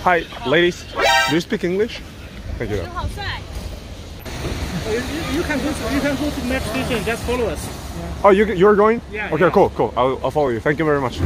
Hi, ladies. Do you speak English? Thank you. You can go to the next station. Just follow us. Oh, you're going? Yeah. Okay, yeah. cool. I'll follow you. Thank you very much.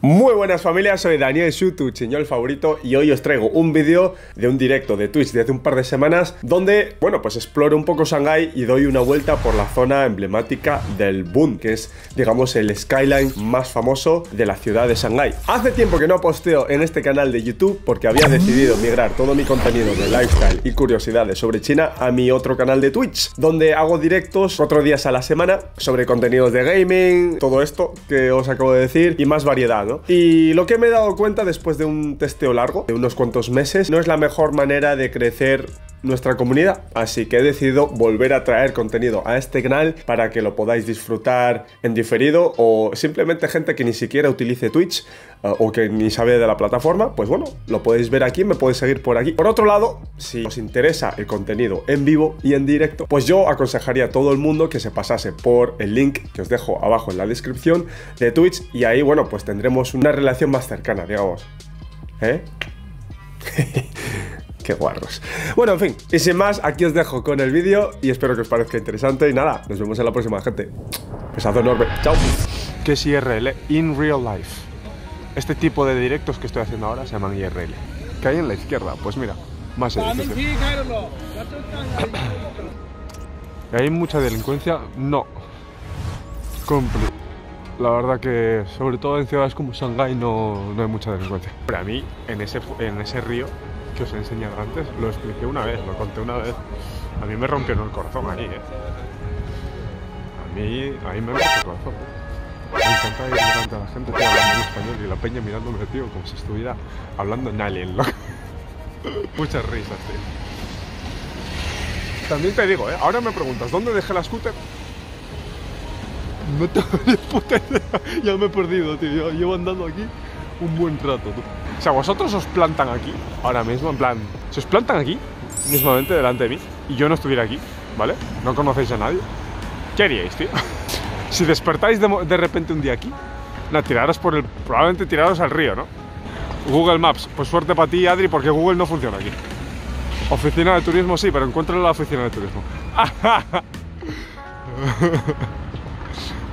Muy buenas familias, soy Daniel Xu, tu chiñol favorito, y hoy os traigo un vídeo de un directo de Twitch de hace un par de semanas donde, bueno, pues exploro un poco Shanghái y doy una vuelta por la zona emblemática del Bund, que es, digamos, el skyline más famoso de la ciudad de Shanghái. Hace tiempo que no posteo en este canal de YouTube porque había decidido migrar todo mi contenido de lifestyle y curiosidades sobre China a mi otro canal de Twitch, donde hago directos 4 días a la semana sobre contenidos de gaming, todo esto que os acabo de decir y más variedad, ¿no? Y lo que me he dado cuenta después de un testeo largo, de unos cuantos meses, no es la mejor manera de crecer nuestra comunidad, así que he decidido volver a traer contenido a este canal para que lo podáis disfrutar en diferido, o simplemente gente que ni siquiera utilice Twitch o que ni sabe de la plataforma, pues bueno, lo podéis ver aquí, me podéis seguir por aquí. Por otro lado, si os interesa el contenido en vivo y en directo, pues yo aconsejaría a todo el mundo que se pasase por el link que os dejo abajo en la descripción de Twitch, y ahí, bueno, pues tendremos una relación más cercana, digamos. Qué guarros. Bueno, en fin, y sin más, aquí os dejo con el vídeo y espero que os parezca interesante. Y nada, nos vemos en la próxima, gente. Besazo enorme. Chao. ¿Qué es IRL? In Real Life. Este tipo de directos que estoy haciendo ahora se llaman IRL. ¿Qué hay en la izquierda? Pues mira, más edificios. ¿Hay mucha delincuencia? No. Completo. La verdad que, sobre todo en ciudades como Shanghái, no hay mucha delincuencia. Pero a mí, en ese río que os he enseñado antes, lo expliqué una vez, lo conté una vez. A mí me rompieron el corazón ahí, A mí me rompió el corazón. Me encanta ir delante a la gente, tío, hablando en español, y la peña mirándome, tío, como si estuviera hablando en alien, loco. Muchas risas, tío. También te digo, ahora me preguntas, ¿dónde dejé la scooter? No tengo ni puta idea. Ya me he perdido, tío. Llevo andando aquí un buen rato, tú. O sea, vosotros os plantan aquí, ahora mismo, en plan, si os plantan aquí, mismamente delante de mí, y yo no estuviera aquí, ¿vale? No conocéis a nadie, ¿qué haríais, tío? Si despertáis de repente un día aquí, no, probablemente tiraros al río, ¿no? Google Maps, pues suerte para ti, Adri, porque Google no funciona aquí. Oficina de turismo sí, pero encuéntralo en la oficina de turismo.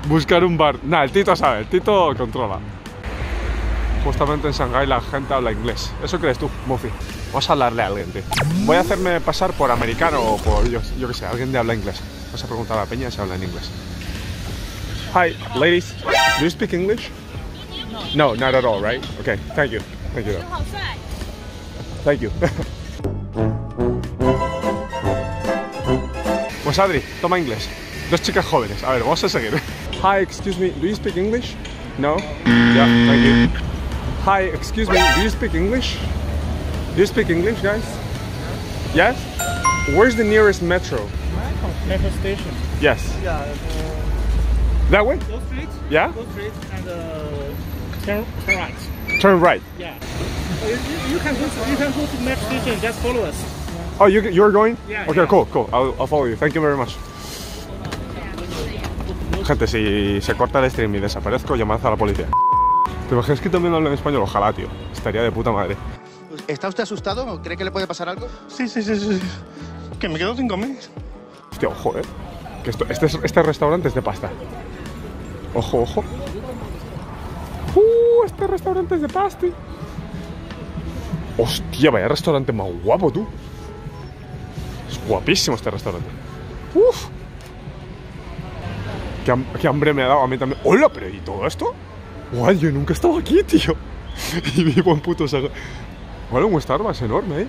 Buscar un bar. Nah, el Tito sabe, el Tito controla. Justamente en Shanghái la gente habla inglés. ¿Eso crees tú, Mufi? Vamos a hablarle a alguien, tío. Voy a hacerme pasar por americano o por, yo qué sé, alguien de habla inglés. Vamos a preguntar a la peña si habla en inglés. Hi, ladies. Do you speak English? No, not at all, right? Okay, thank you. Thank you. Thank you. Pues Adri, toma inglés. 2 chicas jóvenes. A ver, vamos a seguir. Hi, excuse me, do you speak English? No? Yeah, thank you. Hi, excuse me, do you speak English? Do you speak English, guys? Yes? Where's the nearest metro? Metro station. Yes. Yeah. That way? Those streets. Yeah? Those streets and turn right. Turn right. Yeah. You can go to the next station. Just follow us. Oh, you're going? Yeah. Okay, yeah. cool. I'll follow you. Thank you very much. Gente, si se corta el stream y desaparezco, llamad a la policía. ¿Te imaginas que también hablan español? Ojalá, tío. Estaría de puta madre. ¿Está usted asustado? ¿Cree que le puede pasar algo? Sí. Que me quedo sin comer. Hostia, ojo, que este restaurante es de pasta. Ojo. Este restaurante es de pasti. Hostia, vaya restaurante más guapo, tú. Es guapísimo este restaurante. Uf. Qué hambre me ha dado a mí también. ¡Hola! ¿Pero y todo esto? ¡Guay! Yo nunca he estado aquí, tío. Y vivo en puto Shanghái. Vale, un Starbucks enorme,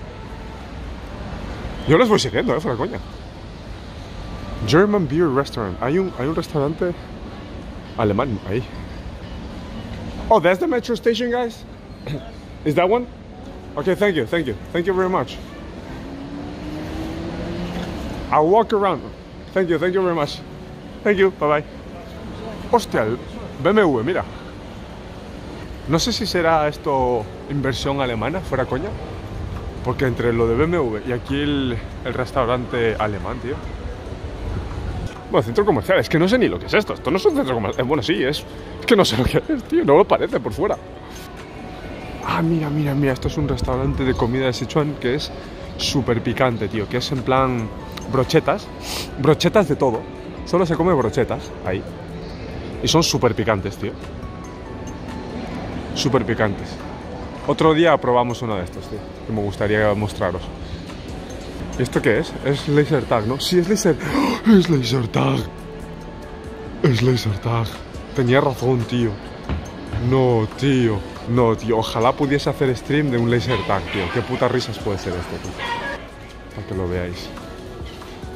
Yo les voy siguiendo, fuera coña. German Beer Restaurant. Hay un restaurante alemán ahí. Oh, that's the metro station, guys? Is that one? Okay, thank you. Thank you very much. I'll walk around. Thank you very much. Thank you, bye bye. Hostia, el BMW, mira. No sé si será esto inversión alemana, fuera coña. Porque entre lo de BMW y aquí el restaurante alemán, tío. Bueno, centro comercial, es que no sé ni lo que es esto. Esto no es un centro comercial. Bueno, sí, es que no sé lo que es, tío. No lo parece por fuera. Ah, mira, mira, mira, esto es un restaurante de comida de Sichuan que es súper picante, tío. Que es en plan brochetas. Brochetas de todo. Solo se come brochetas ahí. Y son súper picantes, tío. Súper picantes. Otro día probamos uno de estos, tío, que me gustaría mostraros. ¿Esto qué es? Es laser tag, ¿no? Sí, es laser... ¡Oh! ¡Es laser tag! Es laser tag. Tenía razón, tío. No, tío. No, tío. Ojalá pudiese hacer stream de un laser tag, tío. Qué putas risas puede ser esto, tío. Para que lo veáis.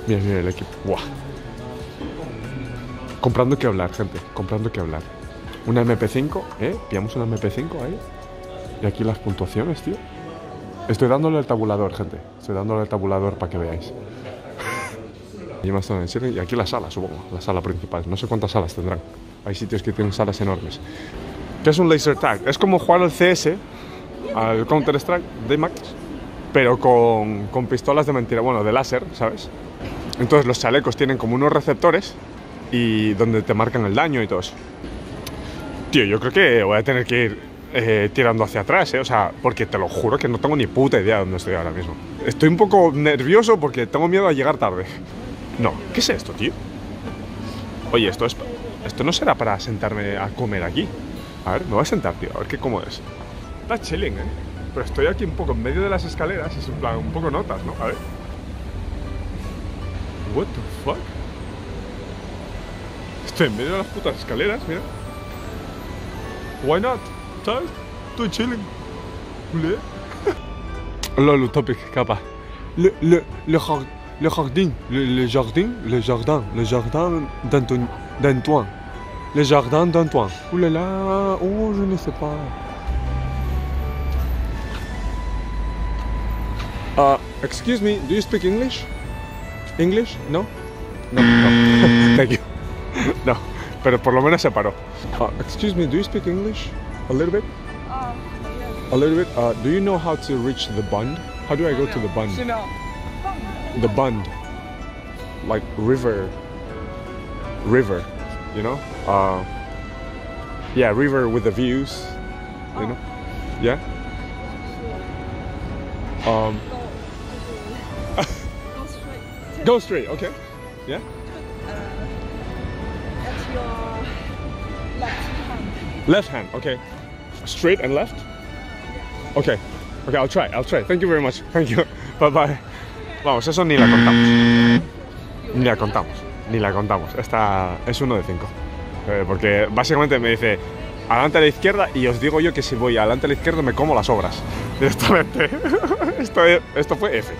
Mira, mira el equipo. ¡Buah! Comprando que hablar, gente. Comprando que hablar. Una MP5, ¿eh? Pillamos una MP5 ahí. Y aquí las puntuaciones, tío. Estoy dándole el tabulador, gente. Estoy dándole el tabulador para que veáis. Y aquí la sala, supongo. La sala principal. No sé cuántas salas tendrán. Hay sitios que tienen salas enormes. ¿Qué es un laser tag? Es como jugar al CS, al Counter-Strike de Max, pero con pistolas de mentira. Bueno, de láser, ¿sabes? Entonces los chalecos tienen como unos receptores y donde te marcan el daño y todo eso. Tío, yo creo que voy a tener que ir tirando hacia atrás, o sea, porque te lo juro que no tengo ni puta idea de dónde estoy ahora mismo. Estoy un poco nervioso porque tengo miedo a llegar tarde. No, ¿qué es esto, tío? Oye, esto no será para sentarme a comer aquí. A ver, me voy a sentar, tío, a ver qué cómodo es. Está chilling, pero estoy aquí un poco en medio de las escaleras, es en plan, un poco notas, ¿no? A ver. What the fuck? Estoy en medio de las putas escaleras, mira. Why not? ¿Sabes? Estoy chilling. Le topic, capa. Le jardin d'Antoine. Le jardin d'Antoine. Ouh là là, oh, je ne sais pas. Excuse me, do you speak English? English? No? No, no. Thank you. No, pero por lo menos se paró. Excuse me, do you speak English? A little bit? Yes. A little bit. Do you know how to reach the Bund? How do I go to the Bund? The Bund. Like river, you know? Yeah, river with the views, you know? Yeah? Go straight, okay. Yeah? At your left hand. Left hand, okay. Straight and left? Okay. Okay, I'll try. Thank you very much. Thank you. Bye bye. Vamos, eso ni la contamos. Ni la contamos. Esta es 1 de 5. Porque básicamente me dice adelante a la izquierda y os digo yo que si voy adelante a la izquierda me como las obras. Directamente. Esto fue F.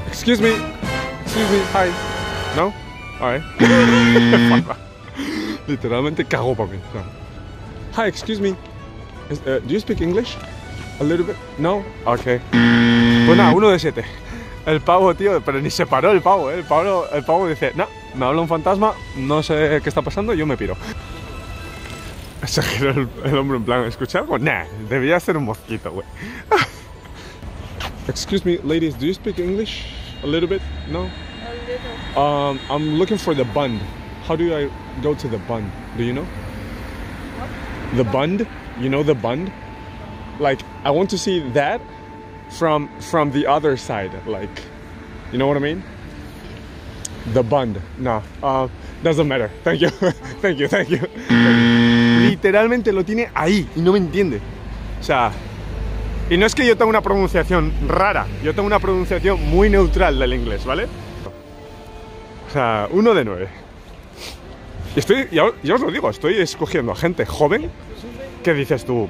Excuse me. Hi. No? Alright. Literalmente cagó para mí. Hi, excuse me. Do you speak English? A little bit? No? Okay. Pues nada, 1 de 7. El pavo, tío, pero ni se paró el pavo, ¿eh? El pavo dice, no, me habla un fantasma, no sé qué está pasando, yo me piro. Se giró el hombre en plan, ¿escuché algo? Nah, debía ser un mosquito, güey. Excuse me, ladies, do you speak English? A little bit? No? A little. I'm looking for the Bund. How do I go to the Bund? Do you know? What? The Bund? You know the Bund? Like, I want to see that from the other side, like, you know what I mean? The Bund. No, doesn't matter. Thank you. Thank you. Literalmente lo tiene ahí y no me entiende. O sea, y no es que yo tenga una pronunciación rara, yo tengo una pronunciación muy neutral del inglés, ¿vale? O sea, 1 de 9. Y ya os lo digo, estoy escogiendo a gente joven que dices tú,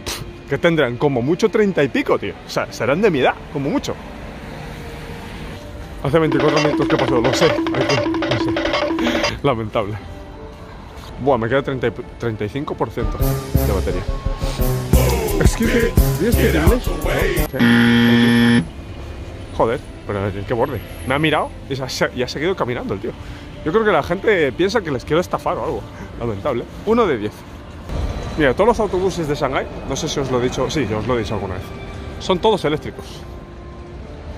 que tendrán como mucho 30 y pico, tío. O sea, serán de mi edad, como mucho. Hace 24 minutos que pasó, lo sé. No sé. Lamentable. Buah, me queda 35% de batería. Excuse me, do you speak English? Okay. Joder, pero ¿en qué borde? Me ha mirado y ha seguido caminando el tío. Yo creo que la gente piensa que les quiero estafar o algo. Lamentable. 1 de 10. Mira, todos los autobuses de Shanghái, no sé si os lo he dicho, sí, os lo he dicho alguna vez, son todos eléctricos.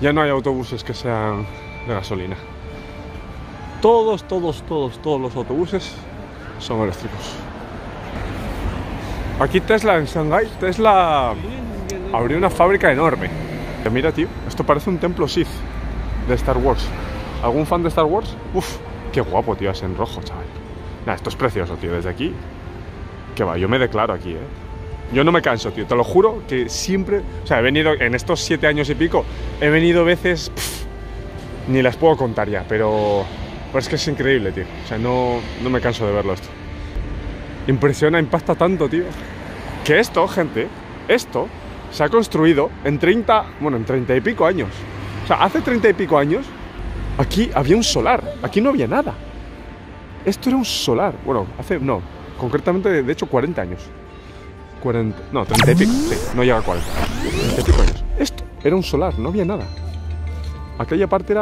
Ya no hay autobuses que sean de gasolina. Todos los autobuses son eléctricos. Aquí Tesla en Shanghái, Tesla abrió una fábrica enorme. Mira, tío, esto parece un templo Sith de Star Wars. ¿Algún fan de Star Wars? Uf, qué guapo, tío, es en rojo, chaval. Nah, esto es precioso, tío, desde aquí. Que va, yo me declaro aquí, Yo no me canso, tío, te lo juro que siempre... O sea, he venido en estos 7 años y pico, he venido veces... ni las puedo contar ya, pero es que es increíble, tío. O sea, no me canso de verlo esto. Impresiona, impacta tanto, tío. Que esto, gente, esto se ha construido en 30 y pico años. O sea, hace 30 y pico años, aquí había un solar. Aquí no había nada. Esto era un solar. Bueno, concretamente, de hecho, 40 años. 30 y pico, sí, no llega a 40. 30 y pico años. Esto era un solar, no había nada. Aquella parte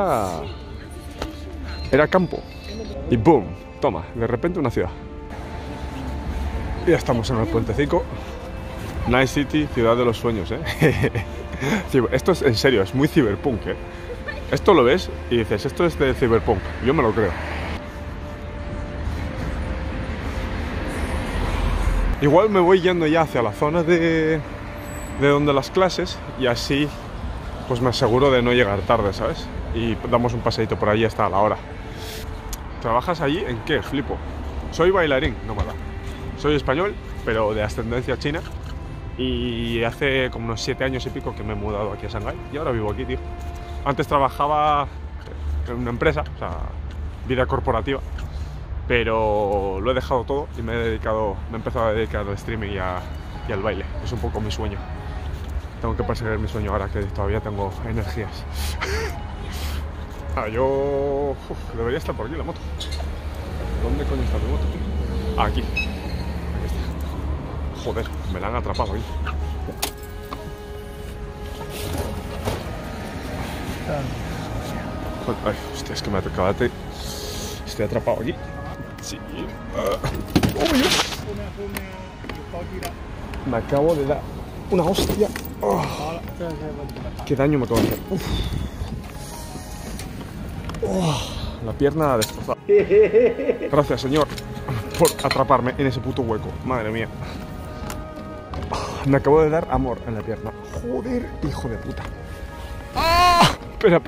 era campo. Y boom, toma, de repente una ciudad. Y ya estamos en el puentecico. Night City, ciudad de los sueños, Esto es en serio, es muy cyberpunk, Esto lo ves y dices, esto es de cyberpunk. Yo me lo creo. Igual me voy yendo ya hacia la zona de donde las clases y así pues me aseguro de no llegar tarde, ¿sabes? Y damos un paseíto por allí hasta la hora. ¿Trabajas allí en qué? Flipo. Soy bailarín, no me da. Soy español, pero de ascendencia china. Y hace como unos 7 años y pico que me he mudado aquí a Shanghái. Y ahora vivo aquí, tío. Antes trabajaba en una empresa, o sea, vida corporativa. Pero lo he dejado todo y me he empezado a dedicar al streaming y al baile. Es un poco mi sueño. Tengo que perseguir mi sueño ahora que todavía tengo energías. Yo debería estar por aquí la moto. ¿Dónde coño está mi moto? Aquí. Aquí está. Joder, me la han atrapado ahí. Ay, hostia, es que me ha tocado. Estoy atrapado aquí. Sí. ¡Oh, Dios! Me acabo de dar una hostia. Oh, qué daño me acabo de hacer. La pierna destrozada. Gracias, señor, por atraparme en ese puto hueco. Madre mía. Me acabo de dar amor en la pierna. Joder, hijo de puta. Espera.